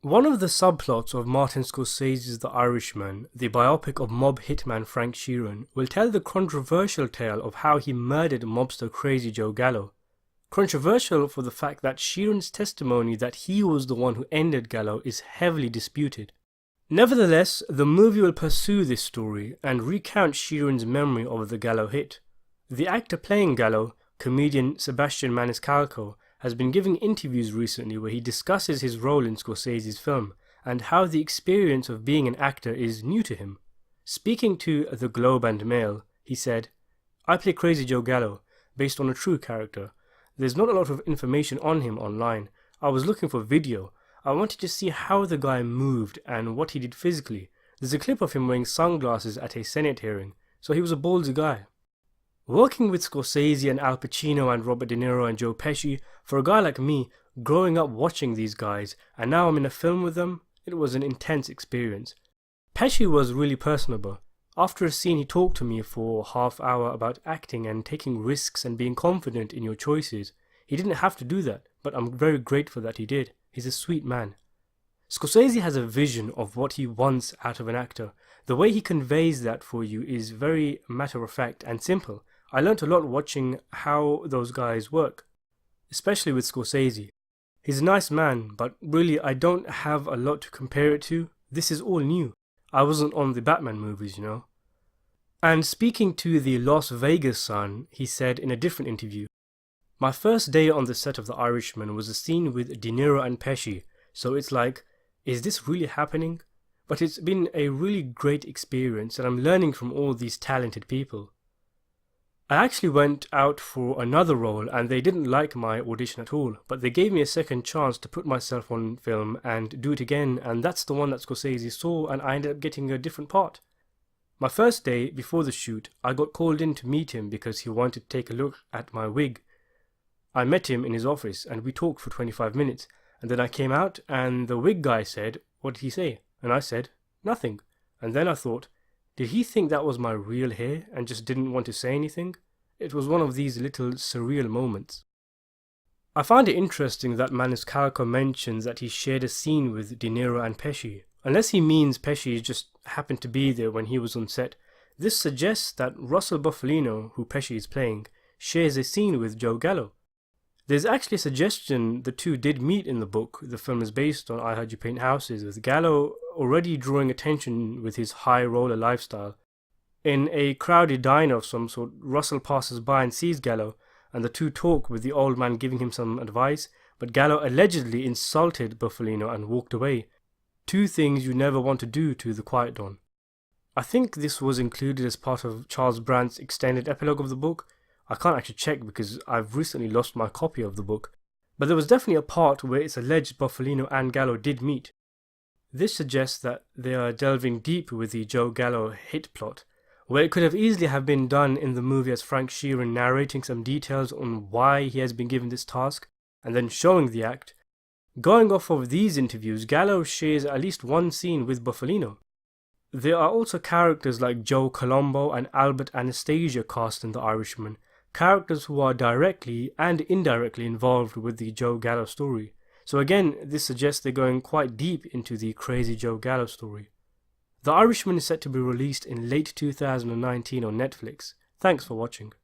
One of the subplots of Martin Scorsese's The Irishman, the biopic of mob hitman Frank Sheeran, will tell the controversial tale of how he murdered mobster Crazy Joe Gallo. Controversial for the fact that Sheeran's testimony that he was the one who ended Gallo is heavily disputed. Nevertheless, the movie will pursue this story and recount Sheeran's memory of the Gallo hit. The actor playing Gallo, comedian Sebastian Maniscalco, has been giving interviews recently where he discusses his role in Scorsese's film and how the experience of being an actor is new to him. Speaking to The Globe and Mail, he said, "I play Crazy Joe Gallo, based on a true character. There's not a lot of information on him online. I was looking for video. I wanted to see how the guy moved and what he did physically. There's a clip of him wearing sunglasses at a Senate hearing, so he was a ballsy guy." Working with Scorsese and Al Pacino and Robert De Niro and Joe Pesci, for a guy like me, growing up watching these guys, and now I'm in a film with them, it was an intense experience. Pesci was really personable. After a scene he talked to me for a half hour about acting and taking risks and being confident in your choices. He didn't have to do that, but I'm very grateful that he did. He's a sweet man. Scorsese has a vision of what he wants out of an actor. The way he conveys that for you is very matter-of-fact and simple. I learnt a lot watching how those guys work, especially with Scorsese. He's a nice man, but really I don't have a lot to compare it to. This is all new. I wasn't on the Batman movies, you know. And speaking to the Las Vegas Sun, he said in a different interview, "My first day on the set of The Irishman was a scene with De Niro and Pesci, so it's like, is this really happening? But it's been a really great experience and I'm learning from all these talented people. I actually went out for another role and they didn't like my audition at all, but they gave me a second chance to put myself on film and do it again, and that's the one that Scorsese saw, and I ended up getting a different part. My first day before the shoot, I got called in to meet him because he wanted to take a look at my wig. I met him in his office and we talked for 25 minutes, and then I came out and the wig guy said, 'What did he say?' And I said, 'Nothing.' And then I thought, did he think that was my real hair and just didn't want to say anything? It was one of these little surreal moments." I find it interesting that Maniscalco mentions that he shared a scene with De Niro and Pesci. Unless he means Pesci just happened to be there when he was on set, this suggests that Russell Bufalino, who Pesci is playing, shares a scene with Joe Gallo. There's actually a suggestion the two did meet in the book. The film is based on I Heard You Paint Houses, with Gallo already drawing attention with his high roller lifestyle. In a crowded diner of some sort, Russell passes by and sees Gallo, and the two talk with the old man giving him some advice, but Gallo allegedly insulted Bufalino and walked away. Two things you never want to do to the Quiet Don. I think this was included as part of Charles Brandt's extended epilogue of the book. I can't actually check because I've recently lost my copy of the book, but there was definitely a part where it's alleged Bufalino and Gallo did meet. This suggests that they are delving deep with the Joe Gallo hit plot, where it could have easily have been done in the movie as Frank Sheeran narrating some details on why he has been given this task, and then showing the act. Going off of these interviews, Gallo shares at least one scene with Bufalino. There are also characters like Joe Colombo and Albert Anastasia cast in The Irishman, characters who are directly and indirectly involved with the Joe Gallo story. So again, this suggests they're going quite deep into the Crazy Joe Gallo story. The Irishman is set to be released in late 2019 on Netflix. Thanks for watching.